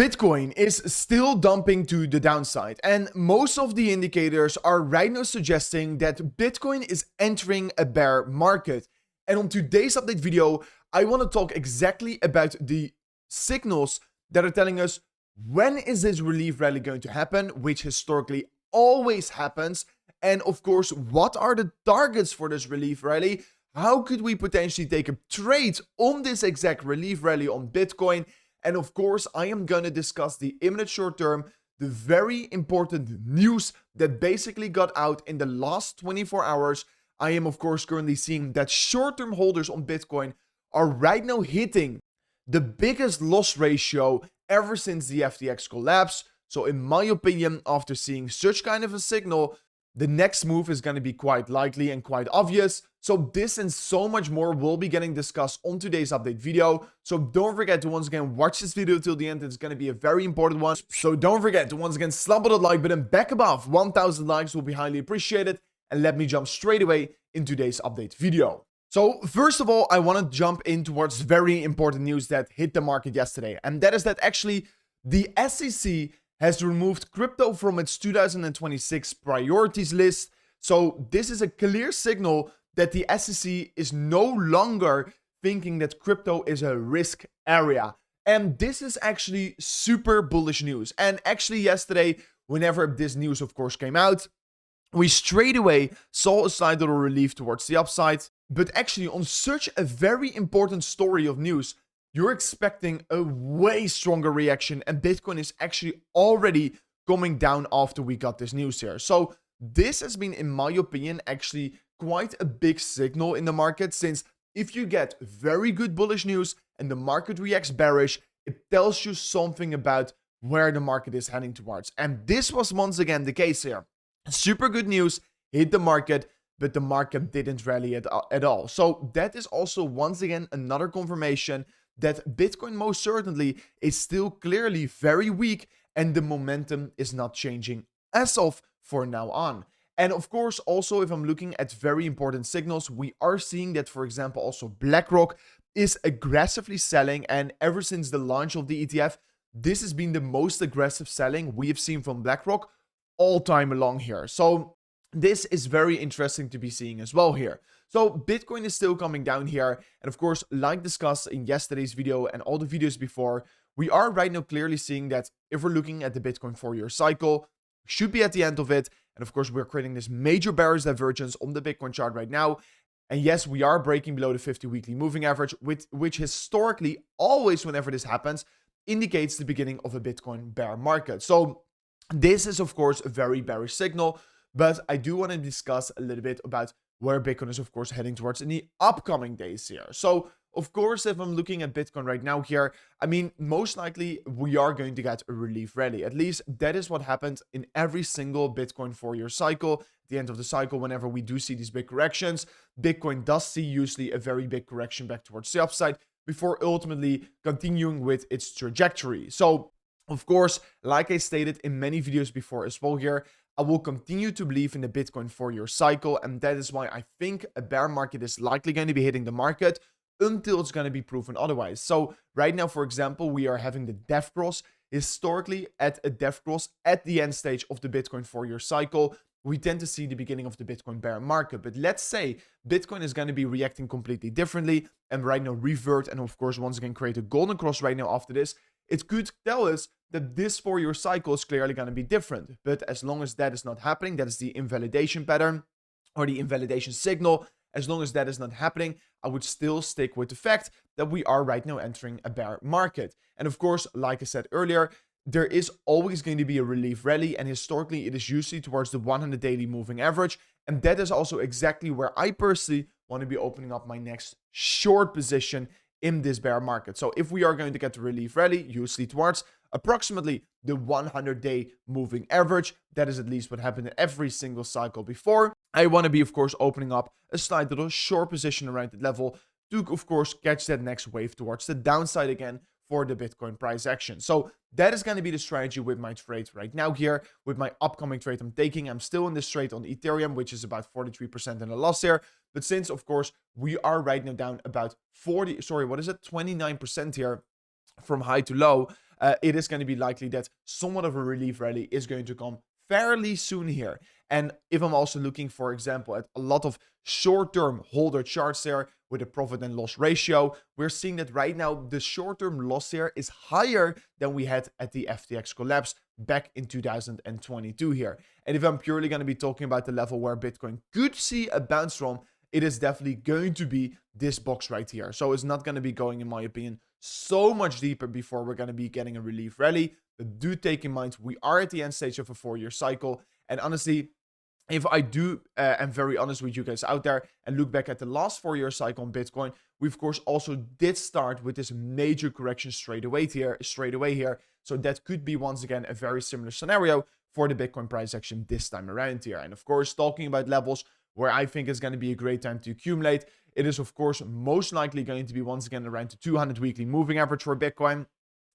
Bitcoin is still dumping to the downside, and most of the indicators are right now suggesting that Bitcoin is entering a bear market. And on today's update video, I want to talk exactly about the signals that are telling us when is this relief rally going to happen, which historically always happens, and of course, what are the targets for this relief rally? How could we potentially take a trade on this exact relief rally on Bitcoin? And of course, I am going to discuss the imminent short term, the very important news that basically got out in the last 24 hours. I am, of course, currently seeing that short-term holders on Bitcoin are right now hitting the biggest loss ratio ever since the FTX collapse. So in my opinion, after seeing such kind of a signal, the next move is going to be quite likely and quite obvious. So this and so much more will be getting discussed on today's update video. So don't forget to once again watch this video till the end. It's going to be a very important one. So don't forget to once again slap on that like button back above 1,000 likes will be highly appreciated. And let me jump straight away in today's update video. So first of all, I want to jump in towards very important news that hit the market yesterday. And that is that actually the SEC has removed crypto from its 2026 priorities list. So this is a clear signal that the SEC is no longer thinking that crypto is a risk area. And this is actually super bullish news. And actually yesterday, whenever this news of course came out, we straight away saw a slight little relief towards the upside. But actually on such a very important story of news, you're expecting a way stronger reaction, and Bitcoin is actually already coming down after we got this news here. So this has been, in my opinion, actually quite a big signal in the market, since if you get very good bullish news and the market reacts bearish, it tells you something about where the market is heading towards. And this was once again the case here. Super good news hit the market, but the market didn't rally at all. So that is also once again another confirmation that Bitcoin most certainly is still clearly very weak, and the momentum is not changing as of for now on. And of course, also if I'm looking at very important signals, we are seeing that, for example, also BlackRock is aggressively selling, and ever since the launch of the ETF, this has been the most aggressive selling we have seen from BlackRock all time along here. So this is very interesting to be seeing as well here. So Bitcoin is still coming down here. And of course, like discussed in yesterday's video and all the videos before, we are right now clearly seeing that if we're looking at the Bitcoin 4-year cycle, we should be at the end of it. And of course, we're creating this major bearish divergence on the Bitcoin chart right now. And yes, we are breaking below the 50 weekly moving average, which historically, always whenever this happens, indicates the beginning of a Bitcoin bear market. So this is, of course, a very bearish signal. But I do want to discuss a little bit about where Bitcoin is, of course, heading towards in the upcoming days here. So, of course, if I'm looking at Bitcoin right now here, I mean, most likely we are going to get a relief rally. At least that is what happened in every single Bitcoin 4-year cycle. At the end of the cycle, whenever we do see these big corrections, Bitcoin does see usually a very big correction back towards the upside before ultimately continuing with its trajectory. So, of course, like I stated in many videos before as well here, I will continue to believe in the Bitcoin 4-year cycle, and that is why I think a bear market is likely going to be hitting the market until it's going to be proven otherwise. So right now, for example, we are having the death cross. Historically, at a death cross at the end stage of the Bitcoin 4-year cycle, we tend to see the beginning of the Bitcoin bear market. But let's say Bitcoin is going to be reacting completely differently and right now revert, and of course, once again, create a golden cross right now after this. It could tell us that this 4-year cycle is clearly going to be different. But as long as that is not happening, that is the invalidation pattern or the invalidation signal. As long as that is not happening, I would still stick with the fact that we are right now entering a bear market. And of course, like I said earlier, there is always going to be a relief rally, and historically it is usually towards the 100 daily moving average. And that is also exactly where I personally want to be opening up my next short position in this bear market. So if we are going to get the relief rally, usually towards approximately the 100-day moving average, that is at least what happened in every single cycle before, I want to be, of course, opening up a slight little short position around that level to, of course, catch that next wave towards the downside again for the Bitcoin price action. So that is going to be the strategy with my trade right now here. With my upcoming trade I'm taking, I'm still in this trade on Ethereum, which is about 43% in a loss here. But since, of course, we are right now down about 29% here from high to low, it is going to be likely that somewhat of a relief rally is going to come fairly soon here. And if I'm also looking, for example, at a lot of short-term holder charts there with a profit and loss ratio, we're seeing that right now the short-term loss here is higher than we had at the FTX collapse back in 2022 here. And if I'm purely going to be talking about the level where Bitcoin could see a bounce from, it is definitely going to be this box right here. So it's not going to be going, in my opinion, so much deeper before we're going to be getting a relief rally. But do take in mind, we are at the end stage of a 4-year cycle. And honestly, if I am very honest with you guys out there and look back at the last 4-year cycle on Bitcoin, we of course also did start with this major correction straight away here. So that could be once again a very similar scenario for the Bitcoin price action this time around here. And of course, talking about levels where I think is going to be a great time to accumulate, it is of course most likely going to be once again around the 200 weekly moving average for Bitcoin,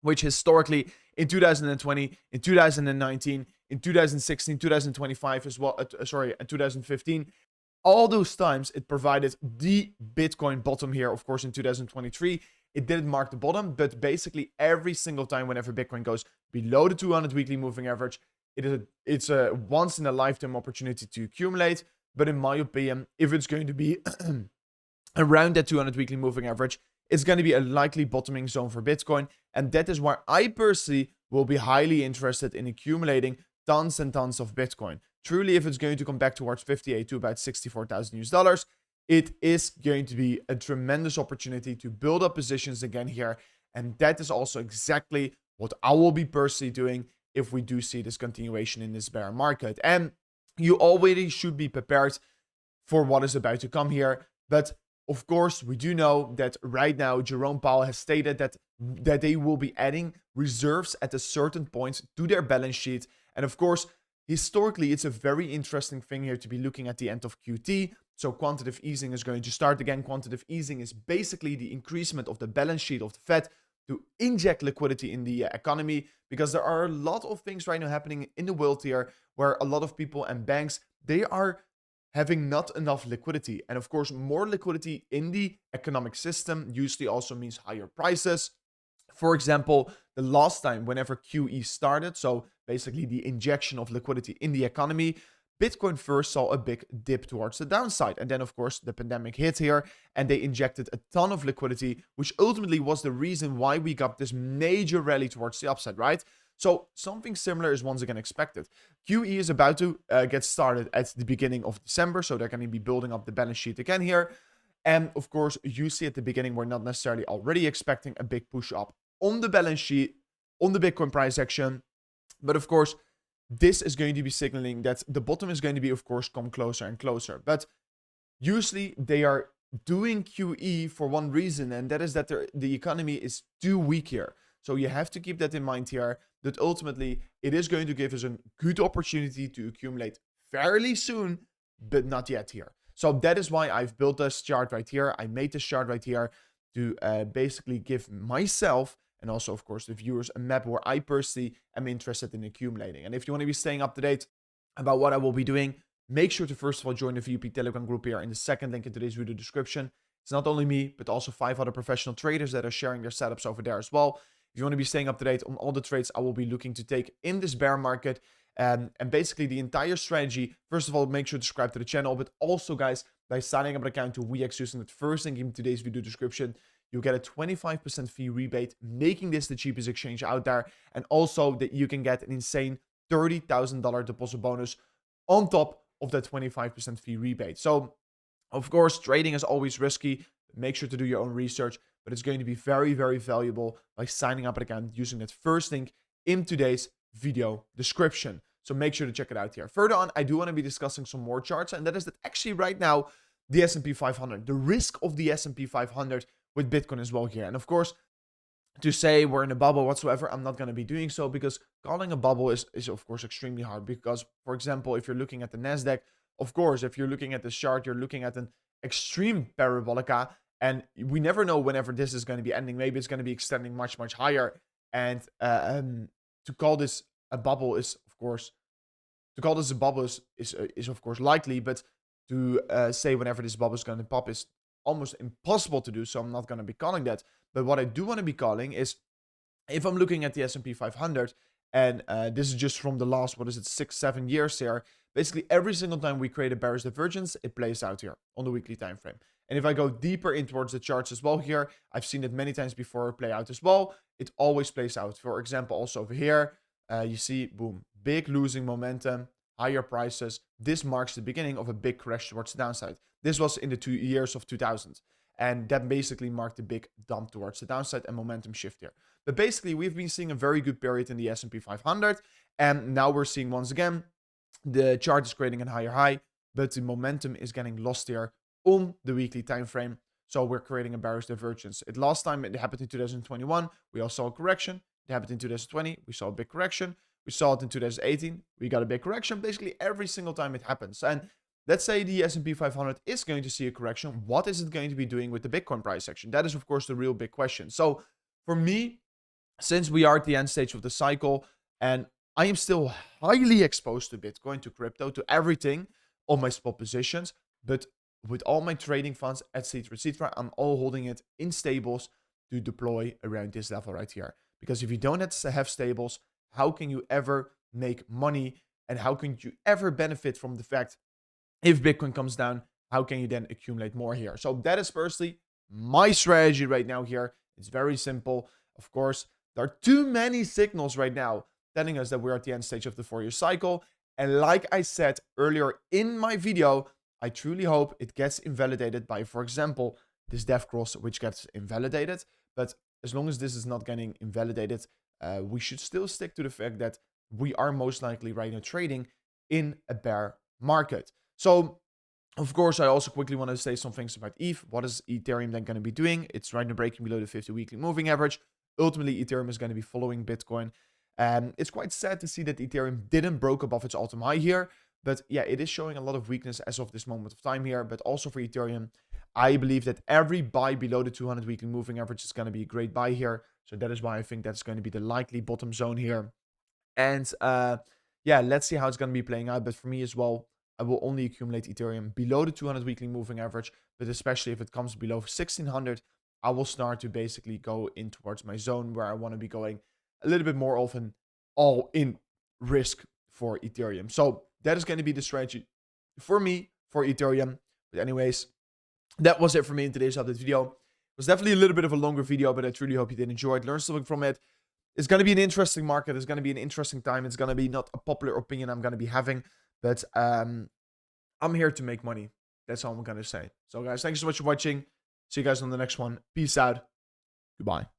which historically in 2020, in 2019, in 2016, 2025 as well, and 2015, all those times it provided the Bitcoin bottom here. Of course, in 2023, it didn't mark the bottom, but basically every single time whenever Bitcoin goes below the 200 weekly moving average, it's a once in a lifetime opportunity to accumulate. But in my opinion, if it's going to be around that 200 weekly moving average, it's going to be a likely bottoming zone for Bitcoin. And that is why I personally will be highly interested in accumulating tons and tons of Bitcoin. Truly, if it's going to come back towards 58 to about 64,000 US dollars, it is going to be a tremendous opportunity to build up positions again here. And that is also exactly what I will be personally doing if we do see this continuation in this bear market. And you already should be prepared for what is about to come here. But of course, we do know that right now Jerome Powell has stated that they will be adding reserves at a certain point to their balance sheet. And of course, historically, it's a very interesting thing here to be looking at the end of QT. So quantitative easing is going to start again. Quantitative easing is basically the increasement of the balance sheet of the Fed to inject liquidity in the economy, because there are a lot of things right now happening in the world here where a lot of people and banks, they are having not enough liquidity. And of course, more liquidity in the economic system usually also means higher prices. For example, the last time whenever QE started, so basically the injection of liquidity in the economy, Bitcoin first saw a big dip towards the downside. And then, of course, the pandemic hit here and they injected a ton of liquidity, which ultimately was the reason why we got this major rally towards the upside, right? So something similar is once again expected. QE is about to get started at the beginning of December. So they're going to be building up the balance sheet again here. And of course, you see at the beginning, we're not necessarily already expecting a big push up on the balance sheet, on the Bitcoin price action. But of course, this is going to be signaling that the bottom is going to be, of course, come closer and closer. But usually they are doing QE for one reason, and that is that the economy is too weak here. So you have to keep that in mind here, that ultimately it is going to give us a good opportunity to accumulate fairly soon, but not yet here. So that is why I've built this chart right here. I made this chart right here to basically give myself and also, of course, the viewers a map where I personally am interested in accumulating. And if you want to be staying up to date about what I will be doing, make sure to first of all join the VP Telegram group here in the second link in today's video description. It's not only me, but also 5 other professional traders that are sharing their setups over there as well. If you want to be staying up to date on all the trades I will be looking to take in this bear market, and basically the entire strategy, first of all, make sure to subscribe to the channel, but also, guys, by signing up an account to WeX using the first link in today's video description, you'll get a 25% fee rebate, making this the cheapest exchange out there. And also that you can get an insane $30,000 deposit bonus on top of that 25% fee rebate. So, of course, trading is always risky. Make sure to do your own research, but it's going to be very, very valuable by signing up an account using that first link in today's video description. So make sure to check it out here. Further on, I do want to be discussing some more charts, and that is that actually right now, the S&P 500, the risk of the S&P 500 with Bitcoin as well here. And of course, to say we're in a bubble whatsoever, I'm not going to be doing so, because calling a bubble is of course extremely hard. Because, for example, if you're looking at the NASDAQ, of course, if you're looking at this chart, you're looking at an extreme parabolica, and we never know whenever this is going to be ending. Maybe it's going to be extending much, much higher. And to call this a bubble is, of course, is of course likely, but to say whenever this bubble is going to pop is almost impossible to do, so I'm not going to be calling that. But what I do want to be calling is if I'm looking at the S&P 500, and this is just from the last, 6-7 years here, basically every single time we create a bearish divergence, it plays out here on the weekly time frame. And if I go deeper in towards the charts as well here, I've seen it many times before play out as well. It always plays out. For example, also over here, you see, boom, big losing momentum, higher prices. This marks the beginning of a big crash towards the downside. This was in the 2 years of 2000. And that basically marked a big dump towards the downside and momentum shift here. But basically, we've been seeing a very good period in the S&P 500. And now we're seeing once again, the chart is creating a higher high, but the momentum is getting lost here on the weekly time frame. So we're creating a bearish divergence. Last time it happened in 2021, we all saw a correction. It happened in 2020, we saw a big correction. We saw it in 2018, we got a big correction. Basically, every single time it happens. And let's say the S&P 500 is going to see a correction. What is it going to be doing with the Bitcoin price action? That is, of course, the real big question. So for me, since we are at the end stage of the cycle, and I am still highly exposed to Bitcoin, to crypto, to everything on my spot positions, but with all my trading funds, etc., I'm all holding it in stables to deploy around this level right here. Because if you don't have stables, how can you ever make money? And how can you ever benefit from the fact if Bitcoin comes down, how can you then accumulate more here? So that is personally my strategy right now here. It's very simple. Of course, there are too many signals right now telling us that we're at the end stage of the 4-year cycle. And like I said earlier in my video, I truly hope it gets invalidated by, for example, this death cross, which gets invalidated. But as long as this is not getting invalidated, we should still stick to the fact that we are most likely right now trading in a bear market. So, of course, I also quickly want to say some things about ETH. What is Ethereum then going to be doing? It's right now breaking below the 50 weekly moving average. Ultimately, Ethereum is going to be following Bitcoin. It's quite sad to see that Ethereum didn't broke above its all-time high here. But yeah, it is showing a lot of weakness as of this moment of time here. But also for Ethereum, I believe that every buy below the 200 weekly moving average is going to be a great buy here. So that is why I think that's going to be the likely bottom zone here. And yeah, let's see how it's going to be playing out. But for me as well, I will only accumulate Ethereum below the 200 weekly moving average. But especially if it comes below 1600, I will start to basically go in towards my zone where I want to be going a little bit more often all-in risk for Ethereum. So that is going to be the strategy for me for Ethereum. But anyways, that was it for me in today's update video. It was definitely a little bit of a longer video, but I truly hope you did enjoy it, learn something from it. It's going to be an interesting market. It's going to be an interesting time. It's going to be not a popular opinion I'm going to be having, but I'm here to make money. That's all I'm going to say. So guys, thank you so much for watching. See you guys on the next one. Peace out. Goodbye.